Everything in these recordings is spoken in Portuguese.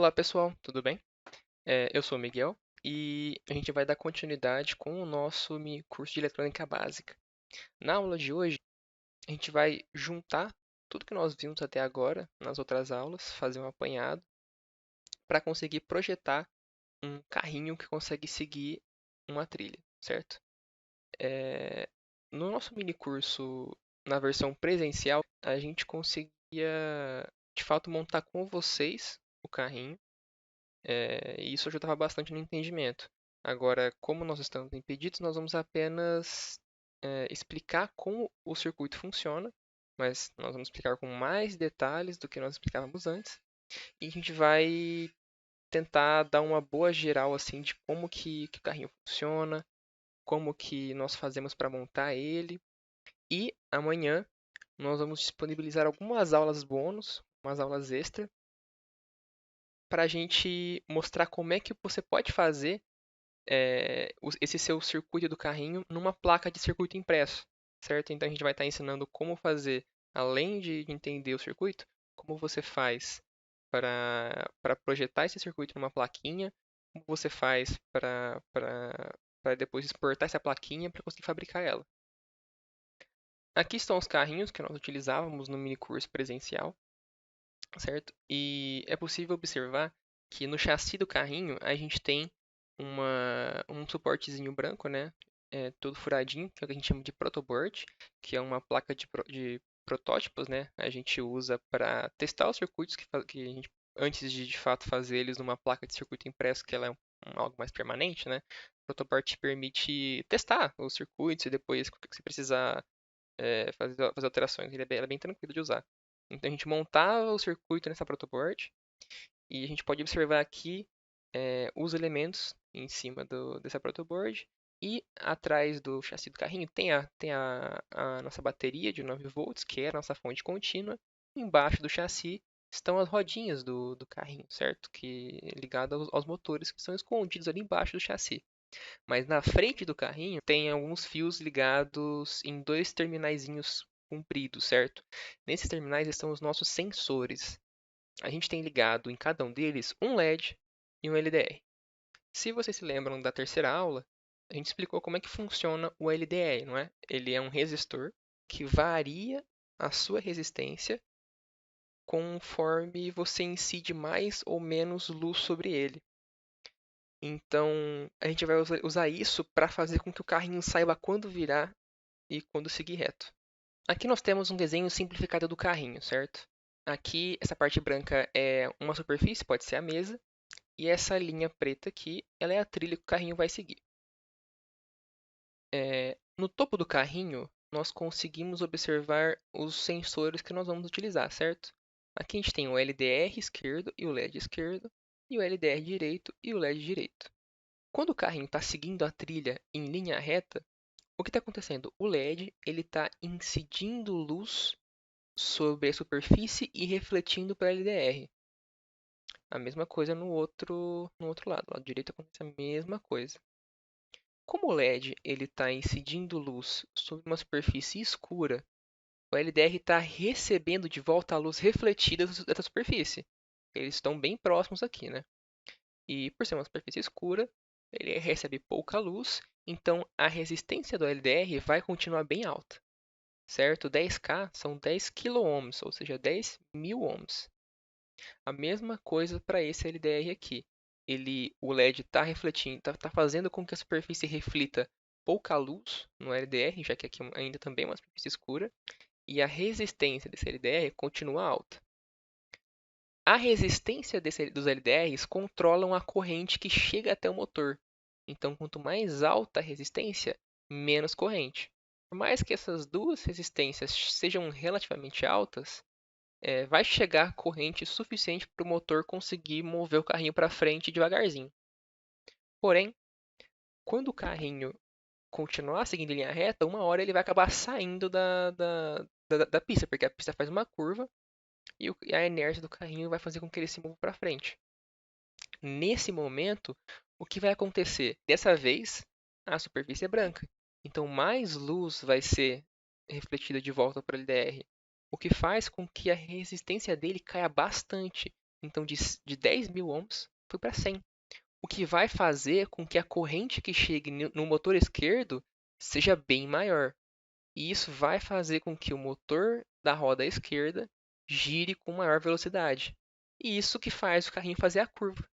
Olá pessoal, tudo bem? Eu sou o Miguel e a gente vai dar continuidade com o nosso mini curso de eletrônica básica. Na aula de hoje, a gente vai juntar tudo que nós vimos até agora nas outras aulas, fazer um apanhado para conseguir projetar um carrinho que consegue seguir uma trilha, certo? É, No nosso mini curso, na versão presencial, a gente conseguia de fato montar com vocês o carrinho. E isso ajudava bastante no entendimento. Agora, como nós estamos impedidos, nós vamos apenas explicar como o circuito funciona, mas nós vamos explicar com mais detalhes do que nós explicávamos antes. E a gente vai tentar dar uma boa geral assim de como que o carrinho funciona, como que nós fazemos para montar ele. E amanhã nós vamos disponibilizar algumas aulas bônus, umas aulas extra, para a gente mostrar como é que você pode fazer esse seu circuito do carrinho numa placa de circuito impresso, certo? Então a gente vai estar ensinando como fazer, além de entender o circuito, como você faz para projetar esse circuito numa plaquinha, como você faz para depois exportar essa plaquinha para conseguir fabricar ela. Aqui estão os carrinhos que nós utilizávamos no mini curso presencial, certo? E é possível observar que no chassi do carrinho a gente tem um suportezinho branco, né? Todo furadinho, que é o que a gente chama de protoboard, que é uma placa de protótipos, né? A gente usa para testar os circuitos que a gente, antes de fato fazer eles numa placa de circuito impresso, que ela é algo mais permanente, né? O protoboard te permite testar os circuitos e depois, se precisar fazer alterações, ele é bem tranquilo de usar. Então a gente montava o circuito nessa protoboard e a gente pode observar aqui os elementos em cima dessa protoboard. E atrás do chassi do carrinho tem a nossa bateria de 9 volts, que é a nossa fonte contínua. Embaixo do chassi estão as rodinhas do carrinho, certo? Que ligadas aos motores que estão escondidos ali embaixo do chassi. Mas na frente do carrinho tem alguns fios ligados em dois terminaizinhos compridos, certo? Nesses terminais estão os nossos sensores. A gente tem ligado em cada um deles um LED e um LDR. Se vocês se lembram da terceira aula, a gente explicou como é que funciona o LDR, não é? Ele é um resistor que varia a sua resistência conforme você incide mais ou menos luz sobre ele. Então, a gente vai usar isso para fazer com que o carrinho saiba quando virar e quando seguir reto. Aqui nós temos um desenho simplificado do carrinho, certo? Aqui, essa parte branca é uma superfície, pode ser a mesa, e essa linha preta aqui, ela é a trilha que o carrinho vai seguir. No topo do carrinho, nós conseguimos observar os sensores que nós vamos utilizar, certo? Aqui a gente tem o LDR esquerdo e o LED esquerdo, e o LDR direito e o LED direito. Quando o carrinho está seguindo a trilha em linha reta, o que está acontecendo? O LED ele está incidindo luz sobre a superfície e refletindo para a LDR. A mesma coisa no outro lado. Do lado direito acontece a mesma coisa. Como o LED ele está incidindo luz sobre uma superfície escura, o LDR está recebendo de volta a luz refletida dessa superfície. Eles estão bem próximos aqui, né? E por ser uma superfície escura, ele recebe pouca luz, então a resistência do LDR vai continuar bem alta, certo? 10K são 10 kΩ, ou seja, 10.000 ohms. A mesma coisa para esse LDR aqui. O LED está refletindo, está fazendo com que a superfície reflita pouca luz no LDR, já que aqui ainda também é uma superfície escura, e a resistência desse LDR continua alta. A resistência dos LDRs controlam a corrente que chega até o motor. Então, quanto mais alta a resistência, menos corrente. Por mais que essas duas resistências sejam relativamente altas, vai chegar corrente suficiente para o motor conseguir mover o carrinho para frente devagarzinho. Porém, quando o carrinho continuar seguindo em linha reta, uma hora ele vai acabar saindo da pista, porque a pista faz uma curva e a inércia do carrinho vai fazer com que ele se mova para frente. Nesse momento, o que vai acontecer? Dessa vez, a superfície é branca. Então, mais luz vai ser refletida de volta para o LDR, o que faz com que a resistência dele caia bastante. Então, de 10.000 ohms, foi para 100. O que vai fazer com que a corrente que chegue no motor esquerdo seja bem maior. E isso vai fazer com que o motor da roda esquerda gire com maior velocidade. E isso que faz o carrinho fazer a curva.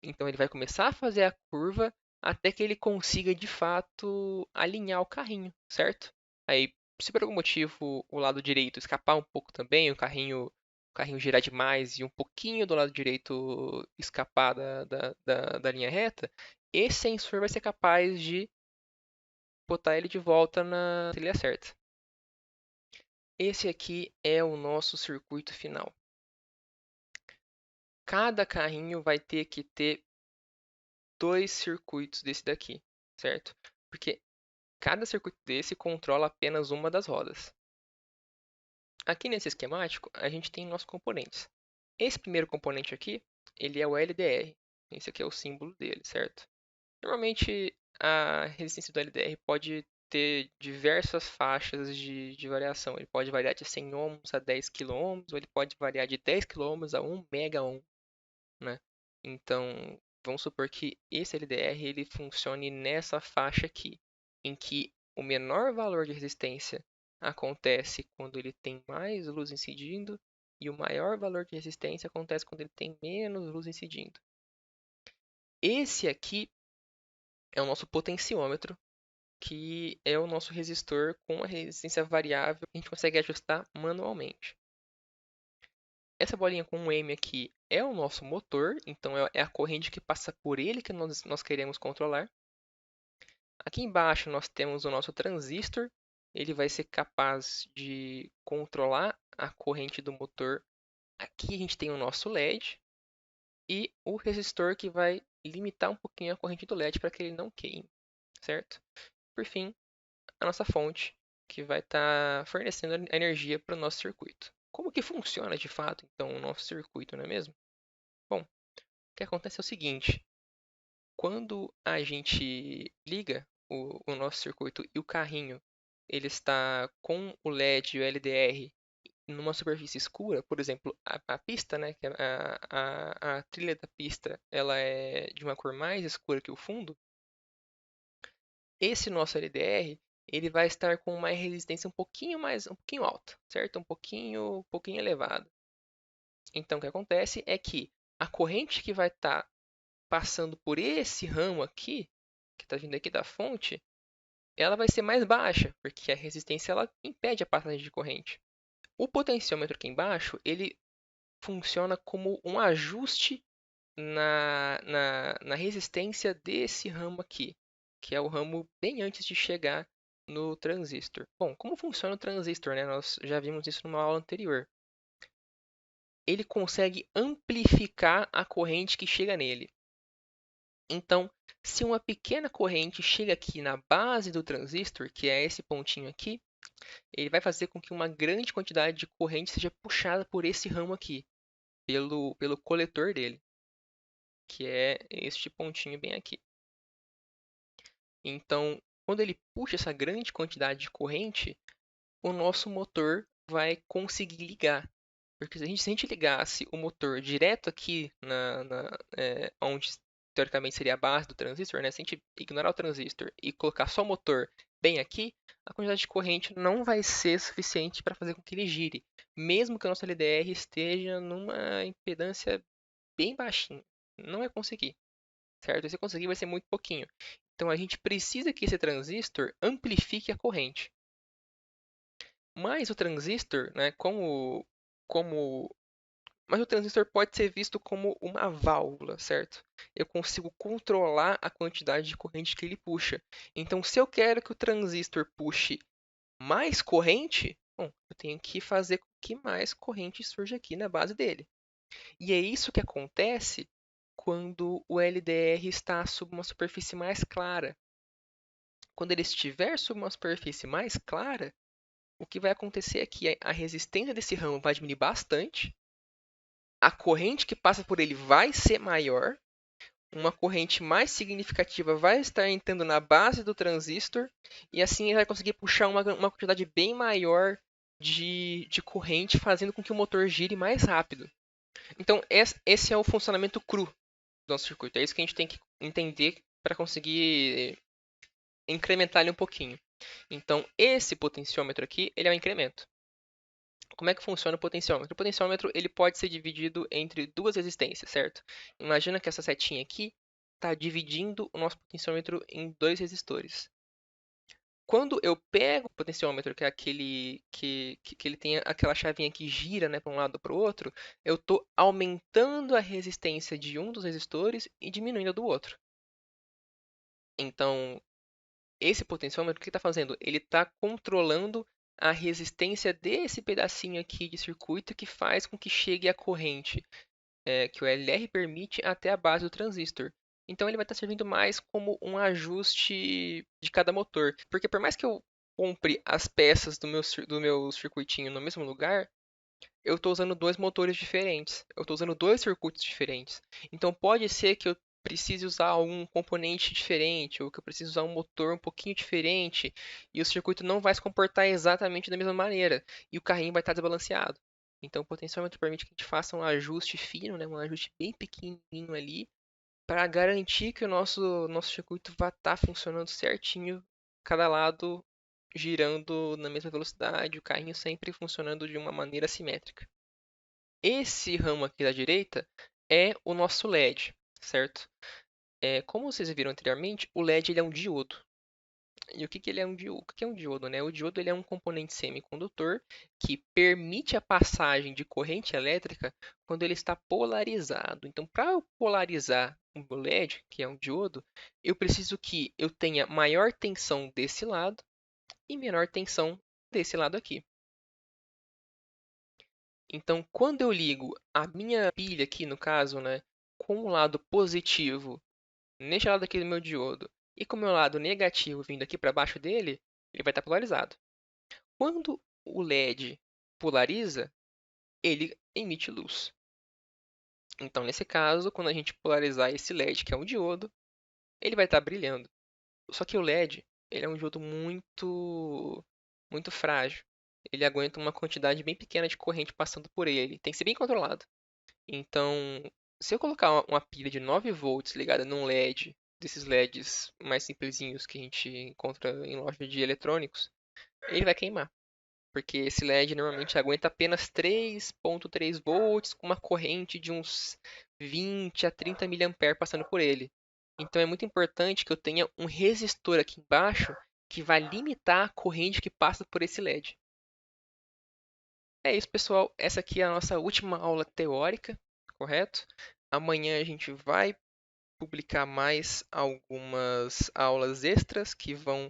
Então ele vai começar a fazer a curva até que ele consiga de fato alinhar o carrinho, certo? Aí, se por algum motivo o lado direito escapar um pouco também, o carrinho girar demais e um pouquinho do lado direito escapar da linha reta, esse sensor vai ser capaz de botar ele de volta na trilha certa. Esse aqui é o nosso circuito final. Cada carrinho vai ter que ter 2 circuitos desse daqui, certo? Porque cada circuito desse controla apenas uma das rodas. Aqui nesse esquemático, a gente tem nossos componentes. Esse primeiro componente aqui, ele é o LDR. Esse aqui é o símbolo dele, certo? Normalmente, a resistência do LDR pode ter diversas faixas de variação. Ele pode variar de 100 ohms a 10 kΩ, ou ele pode variar de 10 kΩ a 1 megaohm, né? Então, vamos supor que esse LDR ele funcione nessa faixa aqui, em que o menor valor de resistência acontece quando ele tem mais luz incidindo e o maior valor de resistência acontece quando ele tem menos luz incidindo. Esse aqui é o nosso potenciômetro, que é o nosso resistor com a resistência variável que a gente consegue ajustar manualmente. Essa bolinha com um M aqui é o nosso motor, então é a corrente que passa por ele que nós queremos controlar. Aqui embaixo nós temos o nosso transistor, ele vai ser capaz de controlar a corrente do motor. Aqui a gente tem o nosso LED e o resistor que vai limitar um pouquinho a corrente do LED para que ele não queime, certo? Por fim, a nossa fonte, que vai estar fornecendo a energia para o nosso circuito. Como que funciona de fato, então, o nosso circuito, não é mesmo? Bom, o que acontece é o seguinte: quando a gente liga o nosso circuito e o carrinho ele está com o LED e o LDR numa superfície escura, por exemplo, a pista, né, que a trilha da pista, ela é de uma cor mais escura que o fundo. Esse nosso LDR ele vai estar com uma resistência um pouquinho alta, certo? Um pouquinho elevada. Então, o que acontece é que a corrente que vai estar passando por esse ramo aqui, que está vindo aqui da fonte, ela vai ser mais baixa, porque a resistência ela impede a passagem de corrente. O potenciômetro aqui embaixo, ele funciona como um ajuste na resistência desse ramo aqui, que é o ramo bem antes de chegar no transistor. Bom, como funciona o transistor, né? Nós já vimos isso numa aula anterior. Ele consegue amplificar a corrente que chega nele. Então, se uma pequena corrente chega aqui na base do transistor, que é esse pontinho aqui, ele vai fazer com que uma grande quantidade de corrente seja puxada por esse ramo aqui, pelo coletor dele, que é este pontinho bem aqui. Então, quando ele puxa essa grande quantidade de corrente, o nosso motor vai conseguir ligar. Porque se a gente ligasse o motor direto aqui onde teoricamente seria a base do transistor, né? Se a gente ignorar o transistor e colocar só o motor bem aqui, a quantidade de corrente não vai ser suficiente para fazer com que ele gire, mesmo que o nosso LDR esteja numa impedância bem baixinha. Não vai conseguir, certo? Se conseguir, vai ser muito pouquinho. Então a gente precisa que esse transistor amplifique a corrente. Mas o transistor, né, como mas o transistor pode ser visto como uma válvula, certo? Eu consigo controlar a quantidade de corrente que ele puxa. Então, se eu quero que o transistor puxe mais corrente, bom, eu tenho que fazer com que mais corrente surja aqui na base dele. E é isso que acontece quando o LDR está sob uma superfície mais clara. Quando ele estiver sob uma superfície mais clara, o que vai acontecer é que a resistência desse ramo vai diminuir bastante, a corrente que passa por ele vai ser maior, uma corrente mais significativa vai estar entrando na base do transistor, e assim ele vai conseguir puxar uma quantidade bem maior de corrente, fazendo com que o motor gire mais rápido. Então, esse é o funcionamento cru do nosso circuito. É isso que a gente tem que entender para conseguir incrementar ele um pouquinho. Então, esse potenciômetro aqui, ele é um incremento. Como é que funciona o potenciômetro? O potenciômetro ele pode ser dividido entre duas resistências, certo? Imagina que essa setinha aqui está dividindo o nosso potenciômetro em dois resistores. Quando eu pego o potenciômetro, que é aquele que ele tem aquela chavinha que gira, né, para um lado para o outro, eu estou aumentando a resistência de um dos resistores e diminuindo a do outro. Então, esse potenciômetro, o que está fazendo? Ele está controlando a resistência desse pedacinho aqui de circuito que faz com que chegue a corrente que o LR permite até a base do transistor. Então ele vai estar servindo mais como um ajuste de cada motor. Porque por mais que eu compre as peças do meu circuitinho no mesmo lugar, eu estou usando dois motores diferentes. Eu estou usando dois circuitos diferentes. Então pode ser que eu precise usar um componente diferente, ou que eu precise usar um motor um pouquinho diferente, e o circuito não vai se comportar exatamente da mesma maneira, e o carrinho vai estar desbalanceado. Então o potenciômetro permite que a gente faça um ajuste fino, né, um ajuste bem pequenininho ali, para garantir que o nosso circuito vai estar funcionando certinho, cada lado girando na mesma velocidade, o carrinho sempre funcionando de uma maneira simétrica. Esse ramo aqui da direita é o nosso LED, certo? Como vocês viram anteriormente, o LED ele é um diodo. E o que, que ele é um diodo? O que é um diodo, né? O diodo ele é um componente semicondutor que permite a passagem de corrente elétrica quando ele está polarizado. Então, para eu polarizar o meu LED, que é um diodo, eu preciso que eu tenha maior tensão desse lado e menor tensão desse lado aqui. Então, quando eu ligo a minha pilha aqui, no caso, né, com o lado positivo neste lado aqui do meu diodo e com o meu lado negativo vindo aqui para baixo dele, ele vai estar polarizado. Quando o LED polariza, ele emite luz. Então, nesse caso, quando a gente polarizar esse LED, que é um diodo, ele vai estar brilhando. Só que o LED, ele é um diodo muito frágil. Ele aguenta uma quantidade bem pequena de corrente passando por ele. Tem que ser bem controlado. Então, se eu colocar uma pilha de 9 volts ligada num LED, desses LEDs mais simplesinhos que a gente encontra em loja de eletrônicos, ele vai queimar. Porque esse LED normalmente aguenta apenas 3,3 volts com uma corrente de uns 20 a 30 mA passando por ele. Então é muito importante que eu tenha um resistor aqui embaixo que vai limitar a corrente que passa por esse LED. É isso, pessoal. Essa aqui é a nossa última aula teórica, correto? Amanhã a gente vai publicar mais algumas aulas extras que vão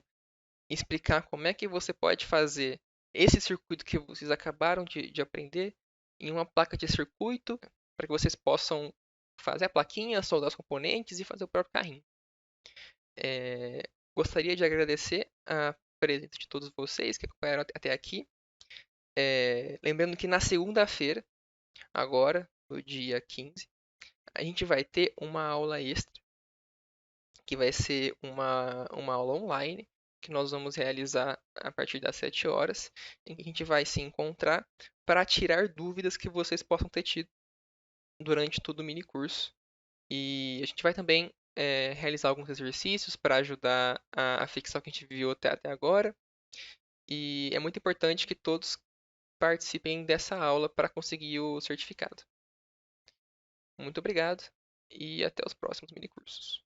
explicar como é que você pode fazer esse circuito que vocês acabaram de aprender em uma placa de circuito para que vocês possam fazer a plaquinha, soldar os componentes e fazer o próprio carrinho. Gostaria de agradecer a presença de todos vocês que acompanharam até aqui. Lembrando que na segunda-feira, agora, no dia 15, a gente vai ter uma aula extra, que vai ser uma aula online, que nós vamos realizar a partir das 7 horas, em que a gente vai se encontrar para tirar dúvidas que vocês possam ter tido durante todo o mini curso. E a gente vai também realizar alguns exercícios para ajudar a fixar o que a gente viu até agora. E é muito importante que todos participem dessa aula para conseguir o certificado. Muito obrigado e até os próximos minicursos.